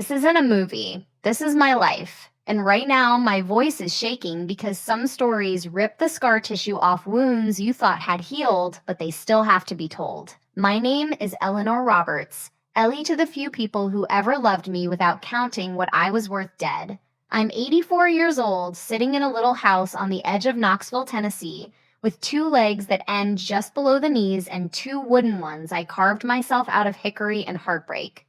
This isn't a movie. This is my life. And right now, my voice is shaking because some stories rip the scar tissue off wounds you thought had healed, but they still have to be told. My name is Eleanor Roberts, Ellie to the few people who ever loved me without counting what I was worth dead. I'm 84 years old, sitting in a little house on the edge of Knoxville, Tennessee, with two legs that end just below the knees and two wooden ones I carved myself out of hickory and heartbreak.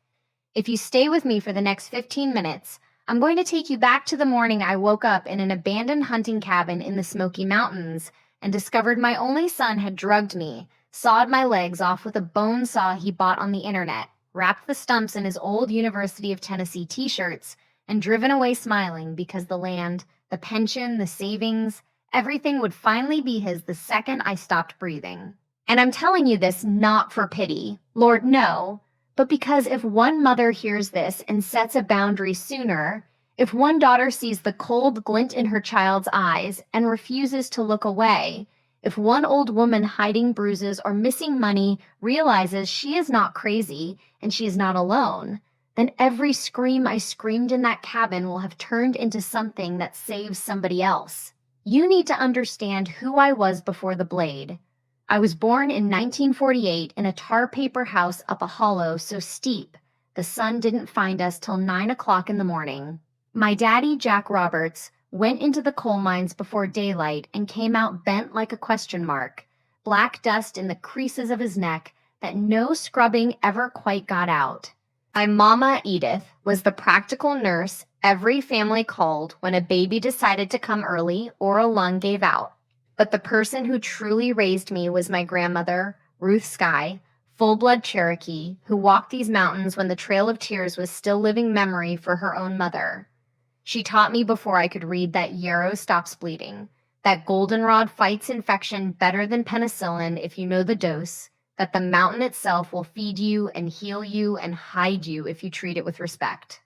If you stay with me for the next 15 minutes, I'm going to take you back to the morning I woke up in an abandoned hunting cabin in the Smoky Mountains and discovered my only son had drugged me, sawed my legs off with a bone saw he bought on the internet, wrapped the stumps in his old University of Tennessee t-shirts, and driven away smiling because the land, the pension, the savings, everything would finally be his the second I stopped breathing. And I'm telling you this not for pity. Lord, no. But because if one mother hears this and sets a boundary sooner, if one daughter sees the cold glint in her child's eyes and refuses to look away, if one old woman hiding bruises or missing money realizes she is not crazy and she is not alone, then every scream I screamed in that cabin will have turned into something that saves somebody else. You need to understand who I was before the blade. I was born in 1948 in a tar paper house up a hollow so steep the sun didn't find us till 9 o'clock in the morning. My daddy, Jack Roberts, went into the coal mines before daylight and came out bent like a question mark, black dust in the creases of his neck that no scrubbing ever quite got out. My mama, Edith, was the practical nurse every family called when a baby decided to come early or a lung gave out. But the person who truly raised me was my grandmother, Ruth Skye, full-blood Cherokee, who walked these mountains when the Trail of Tears was still living memory for her own mother. She taught me before I could read that yarrow stops bleeding, that goldenrod fights infection better than penicillin if you know the dose, that the mountain itself will feed you and heal you and hide you if you treat it with respect.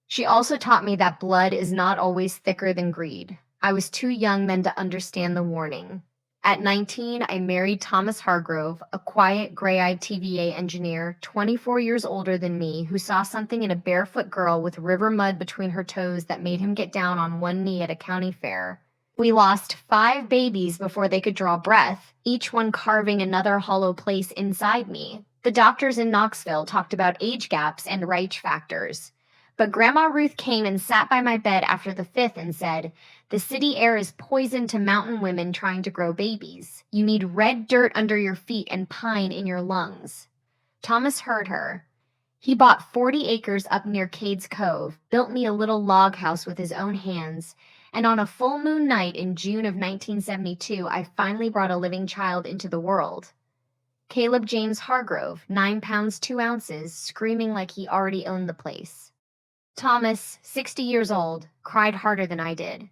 She also taught me that blood is not always thicker than greed. I was too young then to understand the warning. At 19, I married Thomas Hargrove, a quiet, gray-eyed TVA engineer, 24 years older than me, who saw something in a barefoot girl with river mud between her toes that made him get down on one knee at a county fair. We lost 5 babies before they could draw breath, each one carving another hollow place inside me. The doctors in Knoxville talked about age gaps and Reich factors. But Grandma Ruth came and sat by my bed after the 5th and said, "The city air is poison to mountain women trying to grow babies. You need red dirt under your feet and pine in your lungs." Thomas heard her. He bought 40 acres up near Cades Cove, built me a little log house with his own hands, and on a full moon night in June of 1972, I finally brought a living child into the world. Caleb James Hargrove, 9 pounds 2 ounces, screaming like he already owned the place. Thomas, 60 years old, cried harder than I did.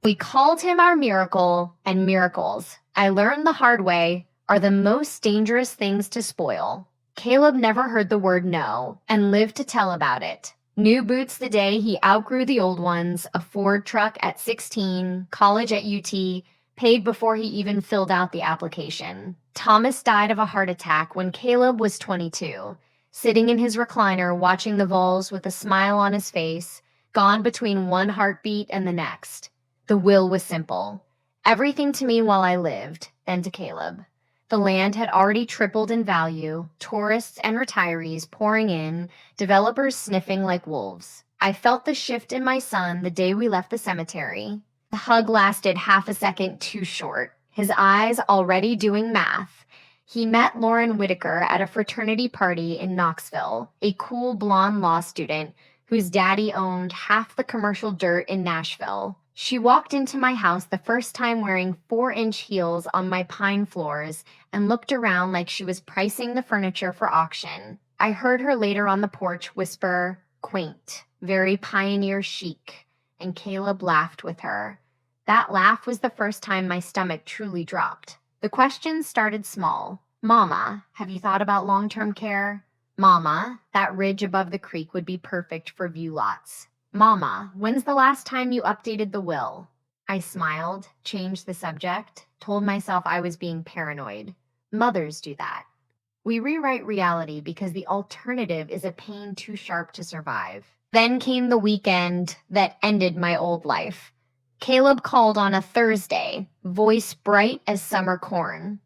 We called him our miracle, and miracles, I learned the hard way, are the most dangerous things to spoil. Caleb never heard the word no, and lived to tell about it. New boots the day he outgrew the old ones, a Ford truck at 16, college at UT, paid before he even filled out the application. Thomas died of a heart attack when Caleb was 22. Sitting in his recliner watching the Vols with a smile on his face, gone between one heartbeat and the next. The will was simple. Everything to me while I lived, then to Caleb. The land had already tripled in value, tourists and retirees pouring in, developers sniffing like wolves. I felt the shift in my son the day we left the cemetery. The hug lasted half a second too short, his eyes already doing math. He met Lauren Whitaker at a fraternity party in Knoxville, a cool blonde law student whose daddy owned half the commercial dirt in Nashville. She walked into my house the first time wearing 4-inch heels on my pine floors and looked around like she was pricing the furniture for auction. I heard her later on the porch whisper, "Quaint, very pioneer chic," and Caleb laughed with her. That laugh was the first time my stomach truly dropped. The questions started small. "Mama, have you thought about long-term care?" "Mama, that ridge above the creek would be perfect for view lots." "Mama, when's the last time you updated the will?" I smiled, changed the subject, told myself I was being paranoid. Mothers do that. We rewrite reality because the alternative is a pain too sharp to survive. Then came the weekend that ended my old life. Caleb called on a Thursday, voice bright as summer corn.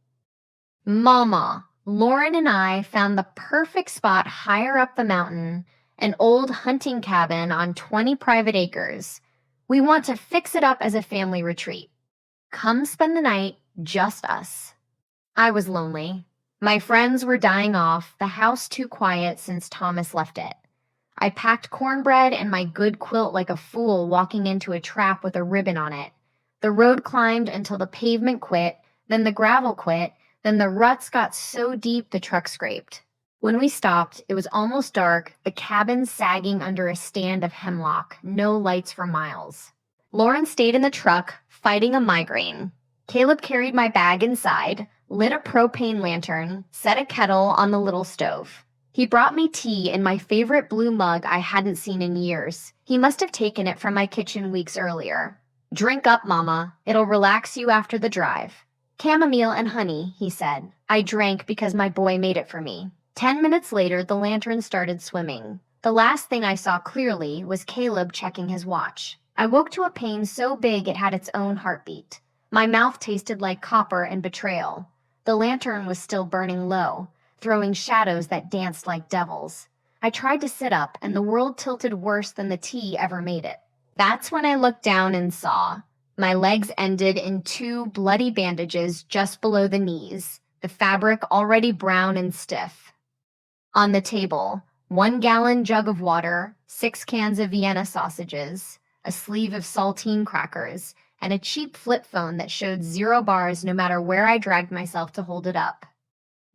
Mama, Lauren and I found the perfect spot higher up the mountain, an old hunting cabin on 20 private acres. We want to fix it up as a family retreat. Come spend the night, just us. I was lonely. My friends were dying off, the house too quiet since Thomas left it. I packed cornbread and my good quilt like a fool walking into a trap with a ribbon on it. The road climbed until the pavement quit, then the gravel quit, then the ruts got so deep the truck scraped. When we stopped, it was almost dark, the cabin sagging under a stand of hemlock, no lights for miles. Lauren stayed in the truck, fighting a migraine. Caleb carried my bag inside, lit a propane lantern, set a kettle on the little stove. He brought me tea in my favorite blue mug I hadn't seen in years. He must have taken it from my kitchen weeks earlier. Drink up, Mama. It'll relax you after the drive. Chamomile and honey, he said. I drank because my boy made it for me. 10 minutes later, the lantern started swimming. The last thing I saw clearly was Caleb checking his watch. I woke to a pain so big it had its own heartbeat. My mouth tasted like copper and betrayal. The lantern was still burning low, throwing shadows that danced like devils. I tried to sit up, and the world tilted worse than the tea ever made it. That's when I looked down and saw. My legs ended in 2 bloody bandages just below the knees, the fabric already brown and stiff. On the table, 1-gallon jug of water, 6 cans of Vienna sausages, a sleeve of saltine crackers, and a cheap flip phone that showed 0 bars no matter where I dragged myself to hold it up.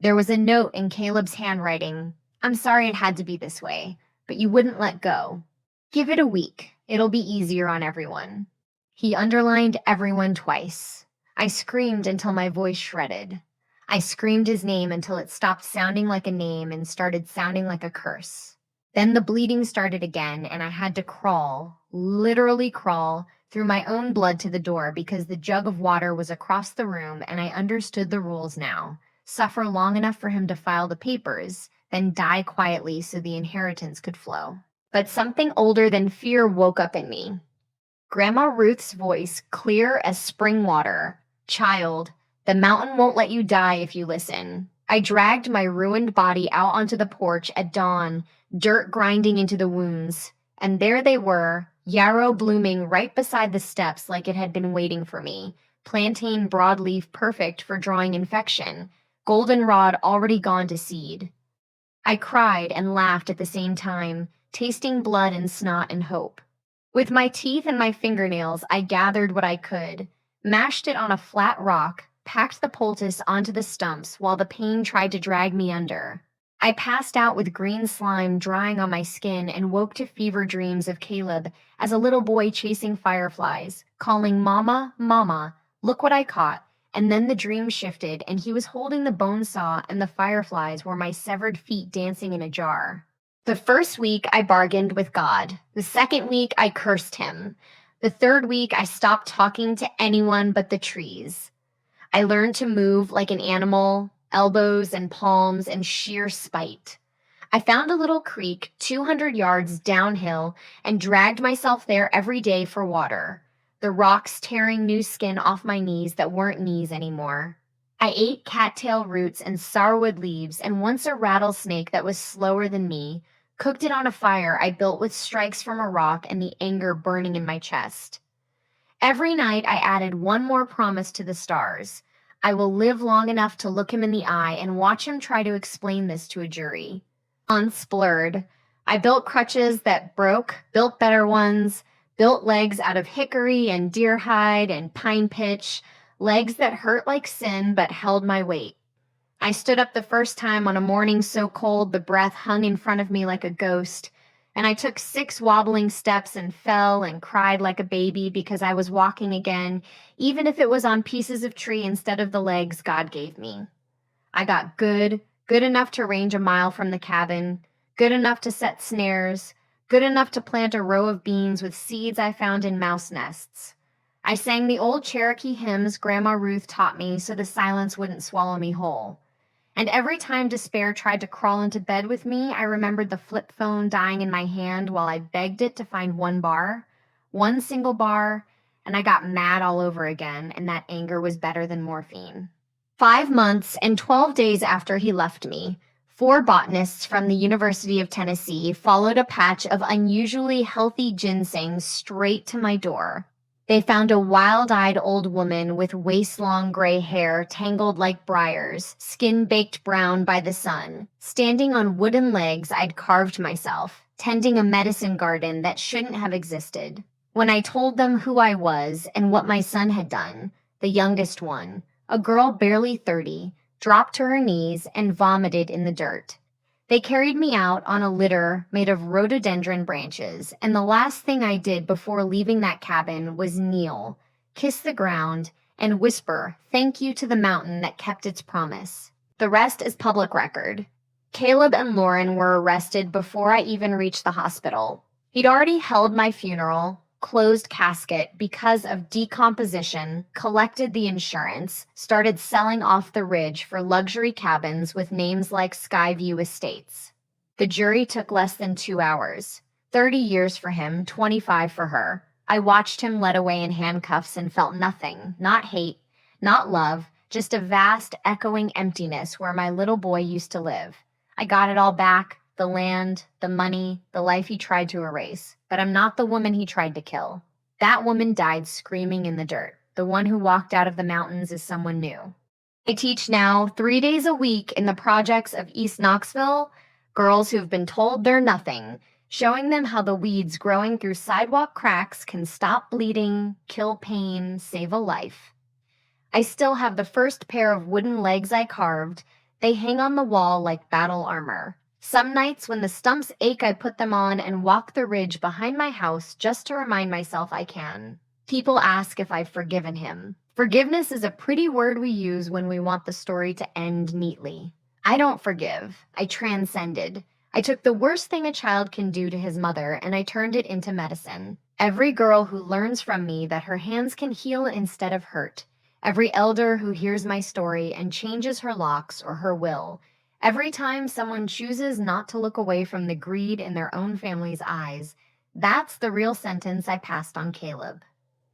There was a note in Caleb's handwriting. I'm sorry it had to be this way, but you wouldn't let go. Give it a week. It'll be easier on everyone. He underlined everyone twice. I screamed until my voice shredded. I screamed his name until it stopped sounding like a name and started sounding like a curse. Then the bleeding started again, and I had to crawl, literally crawl, through my own blood to the door because the jug of water was across the room and I understood the rules now. Suffer long enough for him to file the papers, then die quietly so the inheritance could flow. But something older than fear woke up in me. Grandma Ruth's voice, clear as spring water. Child, the mountain won't let you die if you listen. I dragged my ruined body out onto the porch at dawn, dirt grinding into the wounds. And there they were, yarrow blooming right beside the steps like it had been waiting for me. Plantain broadleaf perfect for drawing infection. Goldenrod already gone to seed. I cried and laughed at the same time, tasting blood and snot and hope. With my teeth and my fingernails, I gathered what I could, mashed it on a flat rock, packed the poultice onto the stumps while the pain tried to drag me under. I passed out with green slime drying on my skin and woke to fever dreams of Caleb as a little boy chasing fireflies, calling Mama, Mama, look what I caught. And then the dream shifted, and he was holding the bone saw and the fireflies were my severed feet dancing in a jar. The first week, I bargained with God. The second week, I cursed him. The third week, I stopped talking to anyone but the trees. I learned to move like an animal, elbows and palms and sheer spite. I found a little creek 200 yards downhill and dragged myself there every day for water. The rocks tearing new skin off my knees that weren't knees anymore. I ate cattail roots and sourwood leaves and once a rattlesnake that was slower than me, cooked it on a fire I built with strikes from a rock and the anger burning in my chest. Every night I added one more promise to the stars. I will live long enough to look him in the eye and watch him try to explain this to a jury. Unsplurred. I built crutches that broke, built better ones, built legs out of hickory and deer hide and pine pitch, legs that hurt like sin but held my weight. I stood up the first time on a morning so cold the breath hung in front of me like a ghost, and I took 6 wobbling steps and fell and cried like a baby because I was walking again, even if it was on pieces of tree instead of the legs God gave me. I got good enough to range a mile from the cabin, good enough to set snares, good enough to plant a row of beans with seeds I found in mouse nests. I sang the old Cherokee hymns Grandma Ruth taught me so the silence wouldn't swallow me whole. And every time despair tried to crawl into bed with me, I remembered the flip phone dying in my hand while I begged it to find one single bar, and I got mad all over again, and that anger was better than morphine. 5 months and 12 days after he left me, 4 botanists from the University of Tennessee followed a patch of unusually healthy ginseng straight to my door. They found a wild-eyed old woman with waist-long gray hair tangled like briars, skin baked brown by the sun, standing on wooden legs I'd carved myself, tending a medicine garden that shouldn't have existed. When I told them who I was and what my son had done, the youngest one, a girl barely 30, dropped to her knees and vomited in the dirt. They carried me out on a litter made of rhododendron branches, and the last thing I did before leaving that cabin was kneel, kiss the ground, and whisper thank you to the mountain that kept its promise. The rest is public record. Caleb and Lauren were arrested before I even reached the hospital. He'd already held my funeral, closed casket because of decomposition, collected the insurance, started selling off the ridge for luxury cabins with names like Skyview Estates. The jury took less than 2 hours. 30 years for him, 25 for her. I watched him led away in handcuffs and felt nothing, not hate, not love, just a vast, echoing emptiness where my little boy used to live. I got it all back. The land, the money, the life he tried to erase. But I'm not the woman he tried to kill. That woman died screaming in the dirt. The one who walked out of the mountains is someone new. I teach now 3 days a week in the projects of East Knoxville, girls who've been told they're nothing, showing them how the weeds growing through sidewalk cracks can stop bleeding, kill pain, save a life. I still have the first pair of wooden legs I carved. They hang on the wall like battle armor. Some nights when the stumps ache, I put them on and walk the ridge behind my house just to remind myself I can. People ask if I've forgiven him. Forgiveness is a pretty word we use when we want the story to end neatly. I don't forgive. I transcended. I took the worst thing a child can do to his mother and I turned it into medicine. Every girl who learns from me that her hands can heal instead of hurt. Every elder who hears my story and changes her locks or her will. Every time someone chooses not to look away from the greed in their own family's eyes, that's the real sentence I passed on Caleb.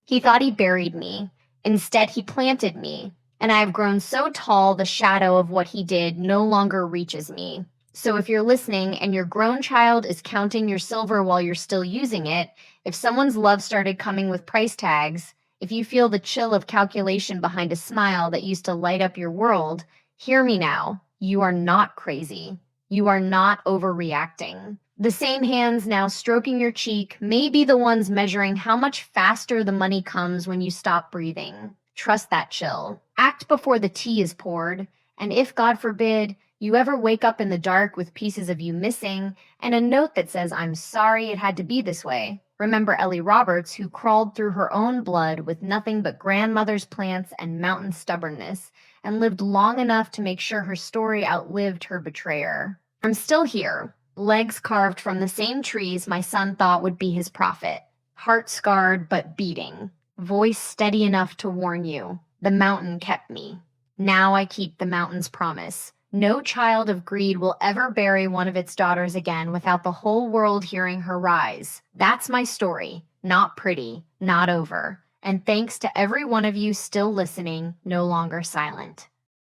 He thought he buried me. Instead, he planted me, and I have grown so tall the shadow of what he did no longer reaches me. So if you're listening and your grown child is counting your silver while you're still using it, if someone's love started coming with price tags, if you feel the chill of calculation behind a smile that used to light up your world, hear me now. You are not crazy. You are not overreacting. The same hands now stroking your cheek may be the ones measuring how much faster the money comes when you stop breathing. Trust that chill. Act before the tea is poured. And if, God forbid, you ever wake up in the dark with pieces of you missing and a note that says, I'm sorry it had to be this way, remember Ellie Roberts, who crawled through her own blood with nothing but grandmother's plants and mountain stubbornness, and lived long enough to make sure her story outlived her betrayer. I'm still here, legs carved from the same trees my son thought would be his prophet, heart scarred but beating, voice steady enough to warn you. The mountain kept me. Now I keep the mountain's promise. No child of greed will ever bury one of its daughters again without the whole world hearing her rise. That's my story. Not pretty, not over. And thanks to every one of you still listening, no longer silent.